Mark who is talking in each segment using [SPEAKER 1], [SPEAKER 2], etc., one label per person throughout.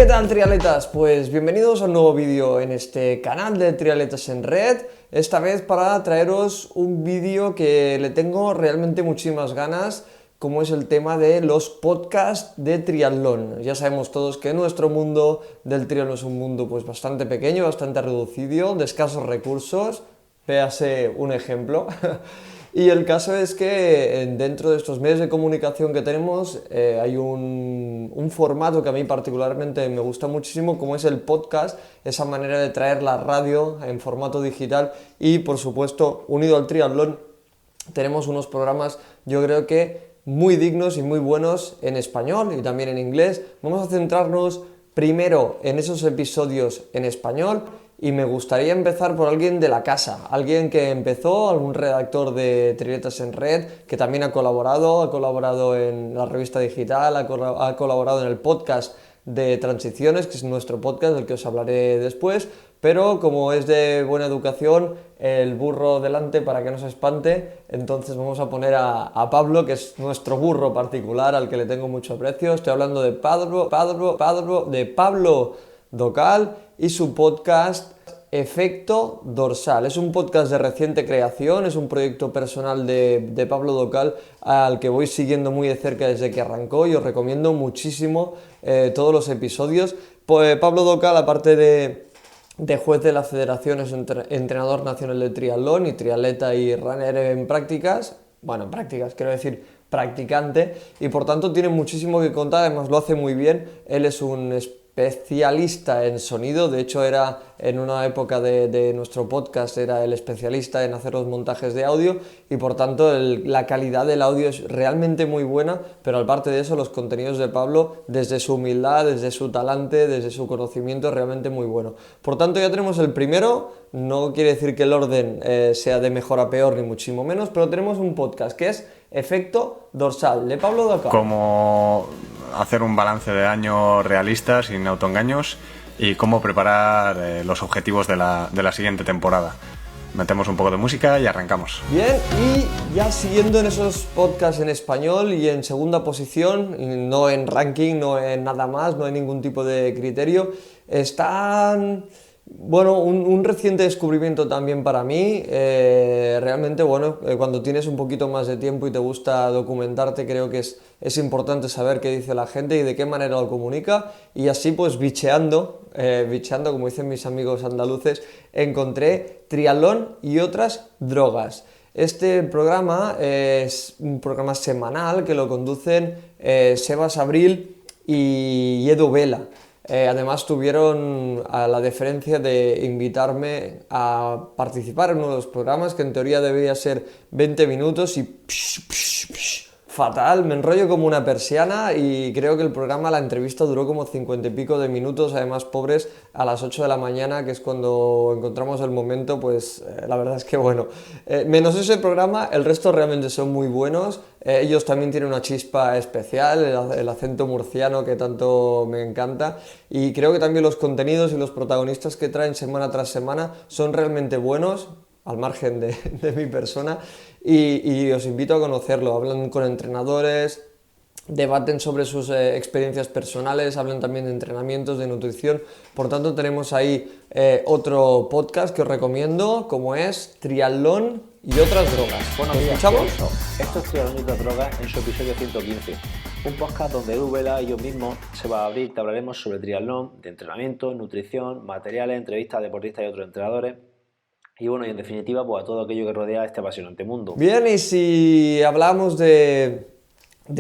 [SPEAKER 1] tal, triatletas? Pues bienvenidos a un nuevo vídeo en este canal de Triatletas en Red. Esta vez para traeros un vídeo que le tengo realmente muchísimas ganas, como es el tema de los podcasts de triatlón. Ya sabemos todos que nuestro mundo del triatlón es un mundo pues bastante pequeño, bastante reducido, de escasos recursos. Véase un ejemplo. Y el caso es que dentro de estos medios de comunicación que tenemos hay un formato que a mí particularmente me gusta muchísimo, como es el podcast, esa manera de traer la radio en formato digital y, por supuesto, unido al triatlón, tenemos unos programas, yo creo que muy dignos y muy buenos en español y también en inglés. Vamos a centrarnos primero en esos episodios en español. Y me gustaría empezar por alguien de la casa, alguien que empezó, algún redactor de Triatletas en Red, que también ha colaborado en la revista digital, ha colaborado en el podcast de Transiciones, que es nuestro podcast del que os hablaré después, pero como es de buena educación, el burro delante para que no se espante, entonces vamos a poner a Pablo, que es nuestro burro particular, al que le tengo mucho aprecio. Estoy hablando de Pablo Docal y su podcast Efecto Dorsal. Es un podcast de reciente creación, es un proyecto personal de Pablo Docal al que voy siguiendo muy de cerca desde que arrancó y os recomiendo muchísimo todos los episodios. Pues Pablo Docal, aparte de juez de la federación, es entrenador nacional de triatlón y triatleta y runner en prácticas. Bueno, en prácticas, quiero decir practicante, y por tanto tiene muchísimo que contar, además lo hace muy bien. Él es un especialista en sonido, de hecho era en una época de nuestro podcast, era el especialista en hacer los montajes de audio y por tanto la calidad del audio es realmente muy buena, pero aparte de eso los contenidos de Pablo, desde su humildad, desde su talante, desde su conocimiento, es realmente muy bueno. Por tanto ya tenemos el primero, no quiere decir que el orden sea de mejor a peor ni muchísimo menos, pero tenemos un podcast que es Efecto Dorsal, de Pablo Docal.
[SPEAKER 2] Cómo hacer un balance de año realista, sin autoengaños, y cómo preparar los objetivos de la siguiente temporada. Metemos un poco de música y arrancamos.
[SPEAKER 1] Bien, y ya siguiendo en esos podcasts en español y en segunda posición, no en ranking, no en nada más, no hay ningún tipo de criterio, están... Bueno, un reciente descubrimiento también para mí, realmente cuando tienes un poquito más de tiempo y te gusta documentarte, creo que es importante saber qué dice la gente y de qué manera lo comunica, y así pues bicheando, como dicen mis amigos andaluces, encontré Triatlón y otras drogas. Este programa es un programa semanal que lo conducen Sebas Abril y Edu Vela. Además tuvieron la deferencia de invitarme a participar en uno de los programas que en teoría debería ser 20 minutos y fatal, me enrollo como una persiana y creo que el programa, la entrevista duró como 50 y pico de minutos, además pobres, a las 8 de la mañana, que es cuando encontramos el momento, pues la verdad es que bueno, menos ese programa, el resto realmente son muy buenos. Ellos también tienen una chispa especial, el acento murciano que tanto me encanta, y creo que también los contenidos y los protagonistas que traen semana tras semana son realmente buenos, al margen de mi persona, y os invito a conocerlo. Hablan con entrenadores, debaten sobre sus experiencias personales, hablan también de entrenamientos, de nutrición. Por tanto, tenemos ahí otro podcast que os recomiendo, como es Triatlón y otras drogas.
[SPEAKER 3] Buenos días, ¿escuchamos? Esto es Triatlón y otras drogas en su episodio 115. Un podcast donde Edu Vela y yo mismo, Sebas Abril, te hablaremos sobre triatlón, de entrenamiento, nutrición, materiales, entrevistas a deportistas y otros entrenadores. Y bueno, y en definitiva, pues a todo aquello que rodea este apasionante mundo.
[SPEAKER 1] Bien, y si hablamos de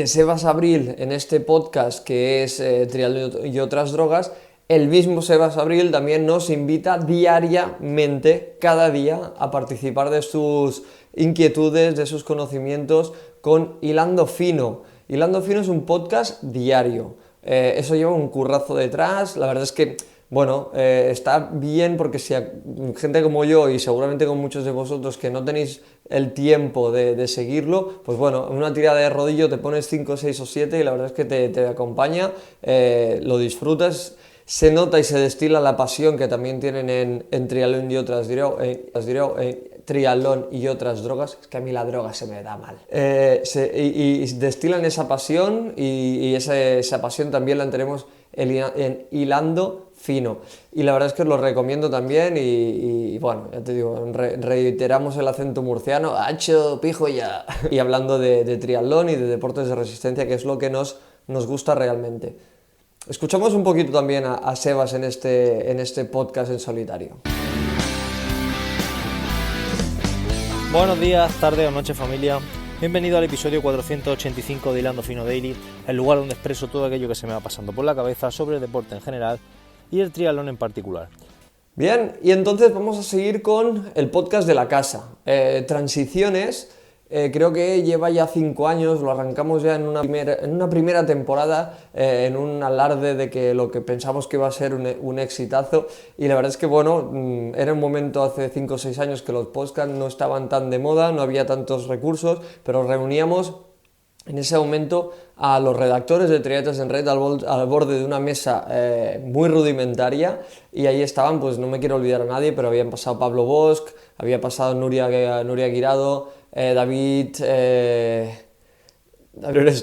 [SPEAKER 1] Sebas Abril en este podcast que es Triatlón y otras drogas, el mismo Sebas Abril también nos invita diariamente, cada día, a participar de sus inquietudes, de sus conocimientos con Hilando Fino. Hilando Fino es un podcast diario. Eso lleva un currazo detrás, la verdad es que bueno, está bien porque si gente como yo y seguramente con muchos de vosotros que no tenéis el tiempo de seguirlo, pues bueno, en una tirada de rodillo te pones 5, 6 o 7 y la verdad es que te acompaña, lo disfrutas, se nota y se destila la pasión que también tienen en Triatlón y otras Triatlón y otras drogas, es que a mí la droga se me da mal, y destilan esa pasión y esa pasión también la tenemos Hilando Fino. Y la verdad es que os lo recomiendo también y bueno, ya te digo, reiteramos el acento murciano, ¡hacho, pijo ya! Y hablando de triatlón y de deportes de resistencia, que es lo que nos gusta realmente. Escuchamos un poquito también a Sebas en este podcast en solitario.
[SPEAKER 4] Buenos días, tarde o noche familia. Bienvenido al episodio 485 de Hilando Fino Daily, el lugar donde expreso todo aquello que se me va pasando por la cabeza sobre el deporte en general y el triatlón en particular.
[SPEAKER 1] Bien, y entonces vamos a seguir con el podcast de la casa. Transiciones, creo que lleva ya 5 años, lo arrancamos ya en una primera temporada, en un alarde de que lo que pensamos que iba a ser un exitazo, y la verdad es que bueno, era un momento hace 5 o 6 años que los podcasts no estaban tan de moda, no había tantos recursos, pero reuníamos en ese momento a los redactores de Triatletas en Red al borde de una mesa muy rudimentaria, y ahí estaban, pues no me quiero olvidar a nadie, pero habían pasado Pablo Bosch, había pasado Nuria Guirado, David, eres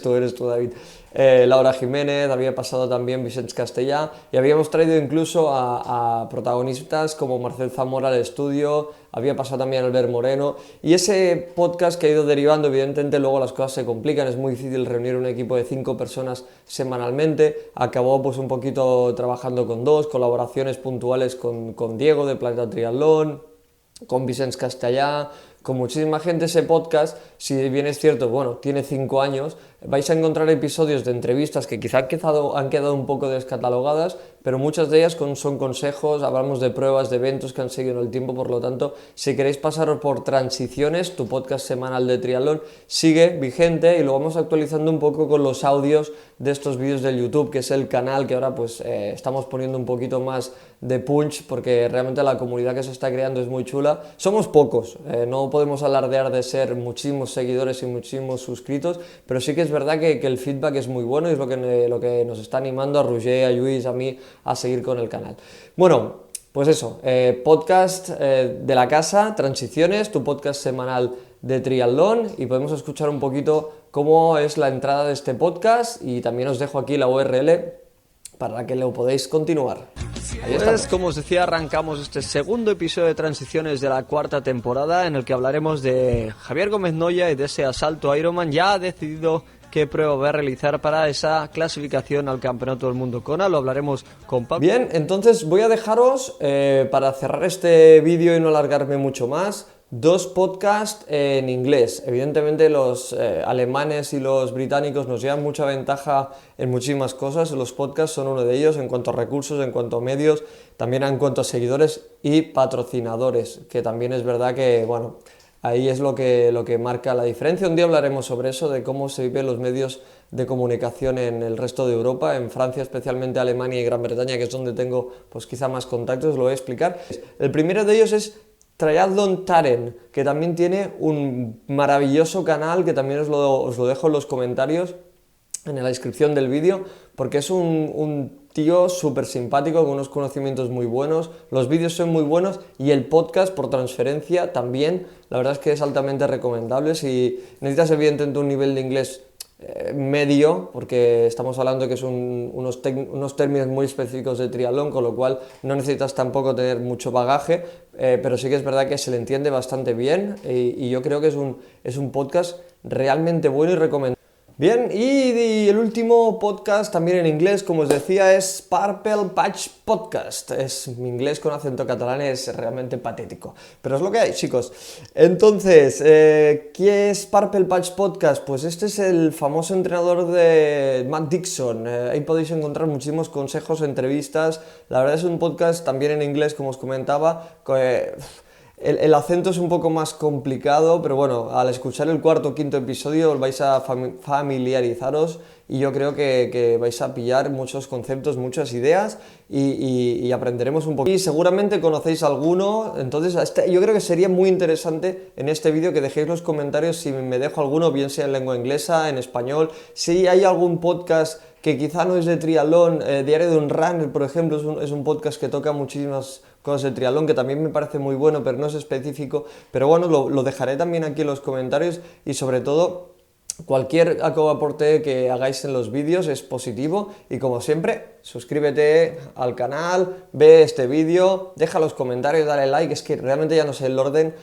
[SPEAKER 1] tú David, Laura Jiménez, había pasado también Vicente Castellà, y habíamos traído incluso a protagonistas como Marcel Zamora al estudio, había pasado también Albert Moreno, y ese podcast que ha ido derivando, evidentemente luego las cosas se complican, es muy difícil reunir un equipo de 5 personas semanalmente, acabó pues un poquito trabajando con 2, colaboraciones puntuales con Diego de Planeta Triatlón, con Vicente Castellà, con muchísima gente. Ese podcast, si bien es cierto, bueno, tiene 5 años, vais a encontrar episodios de entrevistas que quizá han quedado un poco descatalogadas, pero muchas de ellas son consejos, hablamos de pruebas, de eventos que han seguido en el tiempo. Por lo tanto, si queréis pasaros por Transiciones, tu podcast semanal de triatlón, sigue vigente, y lo vamos actualizando un poco con los audios de estos vídeos del YouTube, que es el canal que ahora pues estamos poniendo un poquito más de punch, porque realmente la comunidad que se está creando es muy chula. Somos pocos, no podemos alardear de ser muchísimos seguidores y muchísimos suscritos, pero sí que es verdad que el feedback es muy bueno y es lo que nos está animando a Roger, a Lluís, a mí a seguir con el canal. Bueno, pues eso, podcast de la casa, Transiciones, tu podcast semanal de triatlón, y podemos escuchar un poquito cómo es la entrada de este podcast, y también os dejo aquí la URL para que lo podáis continuar. Pues, como os decía, arrancamos este segundo episodio de Transiciones de la 4ª temporada, en el que hablaremos de Javier Gómez Noya y de ese asalto a Ironman. Ya ha decidido qué prueba va a realizar para esa clasificación al Campeonato del Mundo Kona, lo hablaremos con Pablo. Bien, entonces voy a dejaros, para cerrar este vídeo y no alargarme mucho más, 2 podcasts en inglés. Evidentemente los alemanes y los británicos nos llevan mucha ventaja en muchísimas cosas, los podcasts son uno de ellos en cuanto a recursos, en cuanto a medios, también en cuanto a seguidores y patrocinadores, que también es verdad que, bueno, ahí es lo que marca la diferencia. Un día hablaremos sobre eso, de cómo se viven los medios de comunicación en el resto de Europa, en Francia, especialmente Alemania y Gran Bretaña, que es donde tengo pues quizá más contactos, lo voy a explicar. El primero de ellos es Triathlon Taren, que también tiene un maravilloso canal, que también os lo dejo en los comentarios, en la descripción del vídeo, porque es un tío súper simpático, con unos conocimientos muy buenos, los vídeos son muy buenos, y el podcast por transferencia también, la verdad es que es altamente recomendable. Si necesitas evidentemente un nivel de inglés medio, porque estamos hablando que es unos términos muy específicos de triatlón, con lo cual no necesitas tampoco tener mucho bagaje, pero sí que es verdad que se le entiende bastante bien, y yo creo que es un podcast realmente bueno y recomendable. Bien, y el último podcast también en inglés, como os decía, es Purple Patch Podcast. Mi inglés con acento catalán es realmente patético, pero es lo que hay, chicos. Entonces, ¿qué es Purple Patch Podcast? Pues este es el famoso entrenador de Matt Dixon. Ahí podéis encontrar muchísimos consejos, entrevistas. La verdad es un podcast también en inglés, como os comentaba. El acento es un poco más complicado, pero bueno, al escuchar el 4º o 5º episodio os vais a familiarizaros, y yo creo que vais a pillar muchos conceptos, muchas ideas, y aprenderemos un poco. Y seguramente conocéis alguno, entonces yo creo que sería muy interesante en este vídeo que dejéis los comentarios si me dejo alguno, bien sea en lengua inglesa, en español, si hay algún podcast que quizá no es de triatlón. Diario de un Runner, por ejemplo, es un podcast que toca muchísimas cosas de triatlón, que también me parece muy bueno, pero no es específico. Pero bueno, lo dejaré también aquí en los comentarios, y sobre todo Cualquier aporte que hagáis en los vídeos es positivo y como siempre, suscríbete al canal, ve este vídeo, deja los comentarios, dale like, es que realmente ya no sé el orden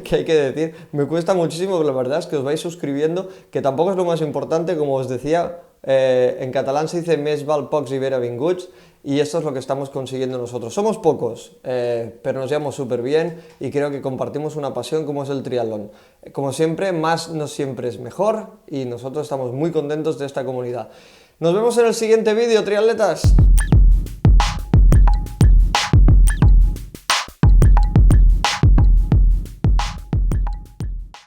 [SPEAKER 1] que hay que decir, me cuesta muchísimo, pero la verdad es que os vais suscribiendo, que tampoco es lo más importante, como os decía, en catalán se dice més val pocs i ben avinguts, y esto es lo que estamos consiguiendo nosotros. Somos pocos, pero nos llevamos súper bien y creo que compartimos una pasión como es el triatlón. Como siempre, más no siempre es mejor y nosotros estamos muy contentos de esta comunidad. Nos vemos en el siguiente vídeo, triatletas.